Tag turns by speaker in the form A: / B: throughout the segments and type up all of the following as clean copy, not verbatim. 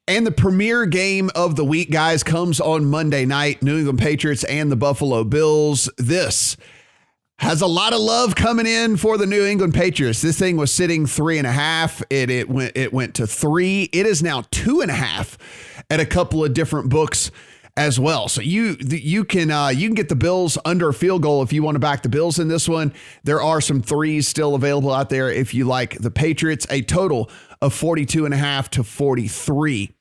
A: And the premier game of the week, guys, comes on Monday night. New England Patriots and the Buffalo Bills. This has a lot of love coming in for the New England Patriots. This thing was sitting 3.5. It went to 3. It is now 2.5 at a couple of different books as well. So you can get the Bills under a field goal if you want to back the Bills in this one. There are some 3s still available out there if you like the Patriots. A total of 42.5 to 43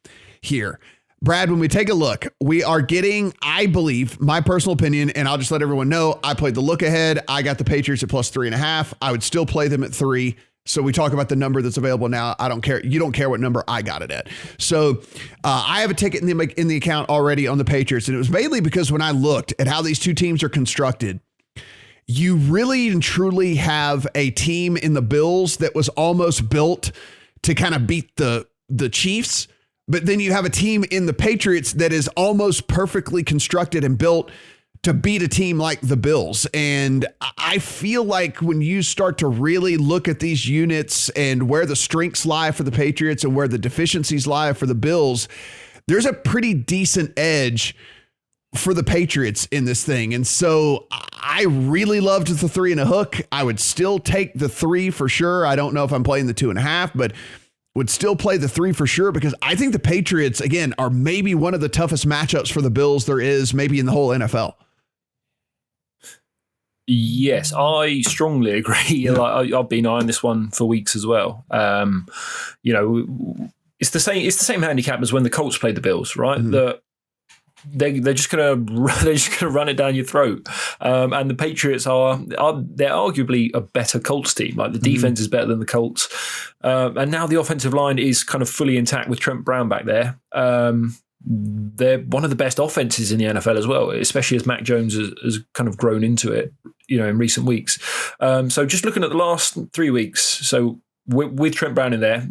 A: here. Brad, when we take a look, we are getting, I believe, my personal opinion, and I'll just let everyone know, I played the look ahead. I got the Patriots at plus 3.5. I would still play them at 3. So we talk about the number that's available now. I don't care. You don't care what number I got it at. So I have a ticket in the account already on the Patriots. And it was mainly because when I looked at how these two teams are constructed, you really and truly have a team in the Bills that was almost built to kind of beat the Chiefs. But then you have a team in the Patriots that is almost perfectly constructed and built to beat a team like the Bills. And I feel like when you start to really look at these units and where the strengths lie for the Patriots and where the deficiencies lie for the Bills, there's a pretty decent edge for the Patriots in this thing. And so I really loved the 3 and a hook. I would still take the 3 for sure. I don't know if I'm playing the 2.5, but would still play the 3 for sure, because I think the Patriots, again, are maybe one of the toughest matchups for the Bills there is maybe in the whole NFL.
B: Yes, I strongly agree. Yeah. Like, I've been eyeing this one for weeks as well. It's the same handicap as when the Colts played the Bills, right? Mm-hmm. They're just gonna run it down your throat. And the Patriots they're arguably a better Colts team. Like the defense is better than the Colts, and now the offensive line is kind of fully intact with Trent Brown back there. They're one of the best offenses in the NFL as well, especially as Mac Jones has kind of grown into it, in recent weeks. So just looking at the last 3 weeks, so with Trent Brown in there,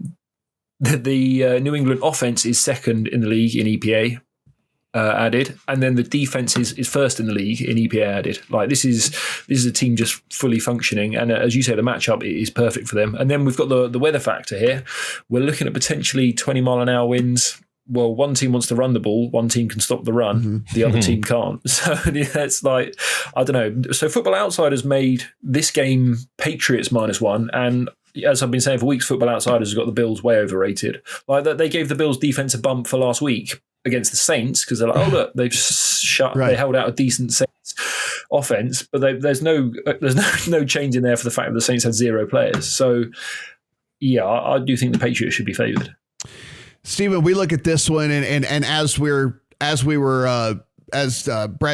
B: the New England offense is second in the league in EPA added, and then the defense is first in the league in EPA added. Like this is a team just fully functioning, and as you say, the matchup is perfect for them. And then we've got the weather factor here. We're looking at potentially 20-mile-an-hour winds. Well, one team wants to run the ball, one team can stop the run, the other team can't. So it's like, I don't know. So Football Outsiders made this game Patriots -1, and as I've been saying for weeks, Football Outsiders has got the Bills way overrated. Like that, they gave the Bills defense a bump for last week against the Saints because they're like, oh look, they've they held out a decent Saints offense, but there's no change in there for the fact that the Saints had 0 players. So yeah, I do think the Patriots should be favoured.
A: Stephen, we look at this one and as Brad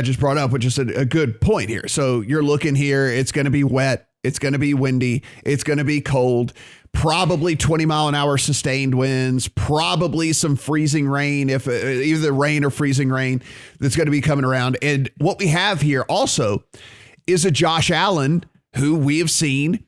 A: just brought up, which is a good point here. So you're looking here, it's going to be wet. It's going to be windy. It's going to be cold, probably 20-mile-an-hour sustained winds, probably some freezing rain, if either rain or freezing rain that's going to be coming around. And what we have here also is a Josh Allen who we have seen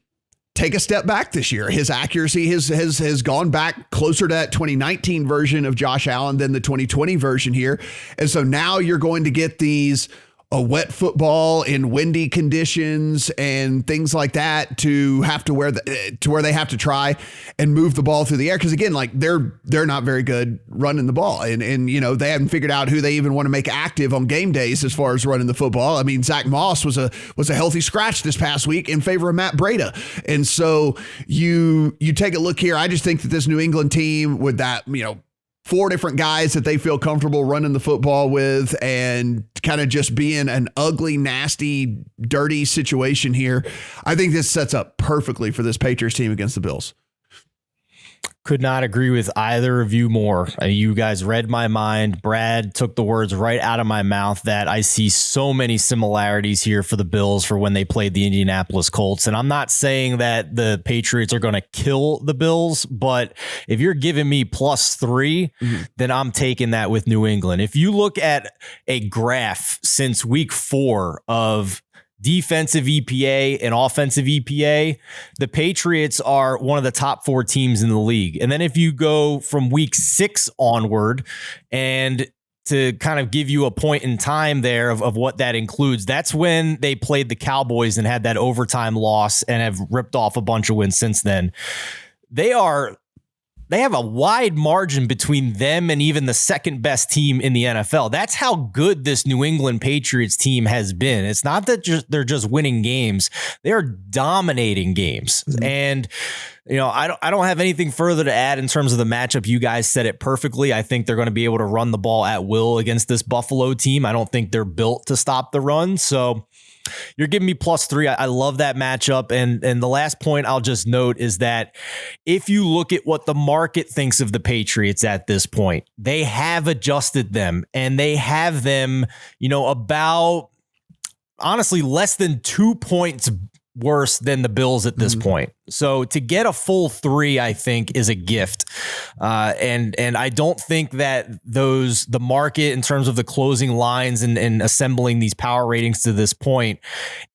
A: take a step back this year. His accuracy has gone back closer to that 2019 version of Josh Allen than the 2020 version here. And so now you're going to get these a wet football in windy conditions and things like that to where they have to try and move the ball through the air. Cause again, like they're not very good running the ball and they haven't figured out who they even want to make active on game days as far as running the football. I mean, Zach Moss was a healthy scratch this past week in favor of Matt Breida. And so you take a look here. I just think that this New England team with that, 4 different guys that they feel comfortable running the football with and kind of just being an ugly, nasty, dirty situation here. I think this sets up perfectly for this Patriots team against the Bills.
C: Could not agree with either of you more. You guys read my mind. Brad took the words right out of my mouth that I see so many similarities here for the Bills for when they played the Indianapolis Colts. And I'm not saying that the Patriots are going to kill the Bills, but if you're giving me +3, then I'm taking that with New England. If you look at a graph since week 4 of defensive EPA and offensive EPA, the Patriots are one of the top 4 teams in the league. And then if you go from week 6 onward, and to kind of give you a point in time there of what that includes, that's when they played the Cowboys and had that overtime loss and have ripped off a bunch of wins since then. They are they have a wide margin between them and even the second best team in the NFL. That's how good this New England Patriots team has been. It's not that they're just winning games. They're dominating games. Mm-hmm. And I don't have anything further to add in terms of the matchup. You guys said it perfectly. I think they're going to be able to run the ball at will against this Buffalo team. I don't think they're built to stop the run. So you're giving me +3. I love that matchup. And the last point I'll just note is that if you look at what the market thinks of the Patriots at this point, they have adjusted them, and they have them, about honestly less than 2 points worse than the Bills at this point. So to get a full 3, I think, is a gift. And I don't think that the market in terms of the closing lines and assembling these power ratings to this point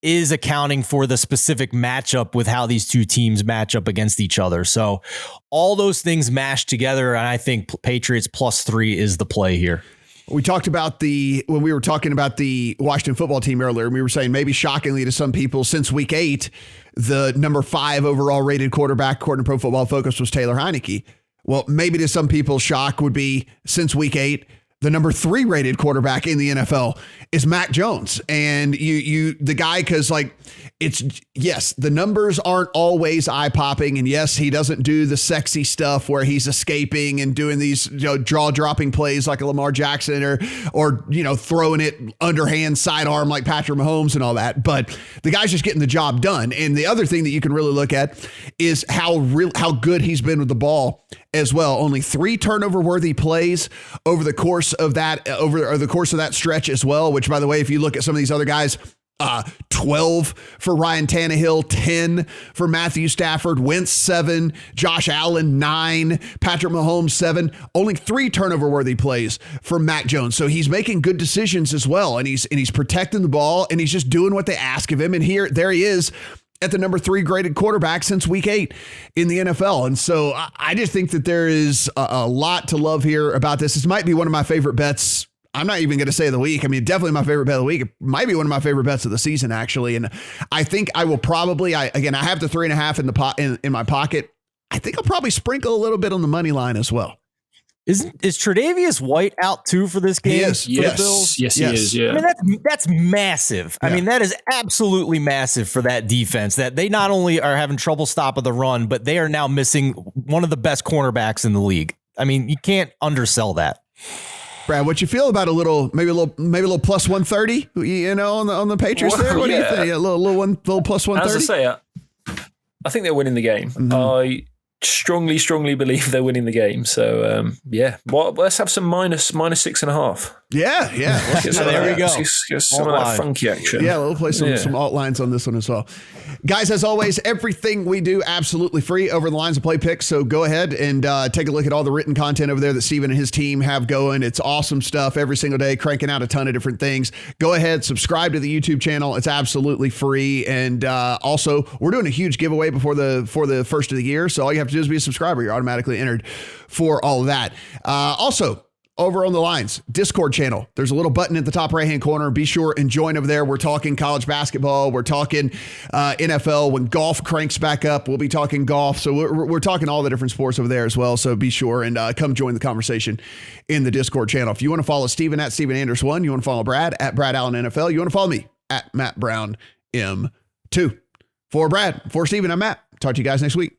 C: is accounting for the specific matchup with how these two teams match up against each other. So all those things mashed together, and I think Patriots +3 is the play here.
A: We talked about when we were talking about the Washington football team earlier, and we were saying maybe shockingly to some people since week 8, the number 5 overall rated quarterback according to Pro Football Focus was Taylor Heineke. Well, maybe to some people's shock would be since week 8, the number 3 rated quarterback in the NFL is Mac Jones. And the guy, because the numbers aren't always eye popping. And yes, he doesn't do the sexy stuff where he's escaping and doing these jaw dropping plays like a Lamar Jackson or throwing it underhand sidearm like Patrick Mahomes and all that. But the guy's just getting the job done. And the other thing that you can really look at is how good he's been with the ball as well. Only 3 turnover worthy plays over the course of that stretch as well, which, by the way, if you look at some of these other guys, 12 for Ryan Tannehill, 10 for Matthew Stafford, Wentz 7, Josh Allen 9, Patrick Mahomes 7, only 3 turnover worthy plays for Mac Jones. So he's making good decisions as well. And he's protecting the ball, and he's just doing what they ask of him. And there he is at the number 3 graded quarterback since week 8 in the NFL. And so I just think that there is a lot to love here about this. This might be one of my favorite bets. I'm not even going to say of the week. I mean, definitely my favorite bet of the week. It might be one of my favorite bets of the season, actually. And I think I will probably, I have the 3.5 in my pocket. I think I'll probably sprinkle a little bit on the money line as well.
C: Is Tre'Davious White out too for this game?
A: He is. Yes,
B: he is. Yeah.
C: I mean, that's massive. Yeah. I mean, that is absolutely massive for that defense, that they not only are having trouble stopping the run, but they are now missing one of the best cornerbacks in the league. I mean, you can't undersell that.
A: Brad, what you feel about maybe a little plus 130, on the Patriots there? What do you think? A little plus 130?
B: As I say, I think they're winning the game. Mm-hmm. I strongly believe they're winning the game. So well, let's have some minus 6.5.
A: Yeah.
B: There we go. Get some of that funky action.
A: Yeah, we'll play some alt lines on this one as well. Guys, as always, everything we do absolutely free over the Lines of Play picks. So go ahead and take a look at all the written content over there that Steven and his team have going. It's awesome stuff every single day, cranking out a ton of different things. Go ahead, subscribe to the YouTube channel. It's absolutely free. And also, we're doing a huge giveaway before the first of the year. So all you have to do is be a subscriber. You're automatically entered for all of that. Also, over on the Lines Discord channel, there's a little button at the top right-hand corner. Be sure and join over there. We're talking college basketball. We're talking NFL. When golf cranks back up, we'll be talking golf. So we're talking all the different sports over there as well. So be sure and come join the conversation in the Discord channel. If you want to follow Steven at Steven Anders1, you want to follow Brad at Brad Allen NFL, you want to follow me at Matt Brown M2. For Brad, for Steven, I'm Matt. Talk to you guys next week.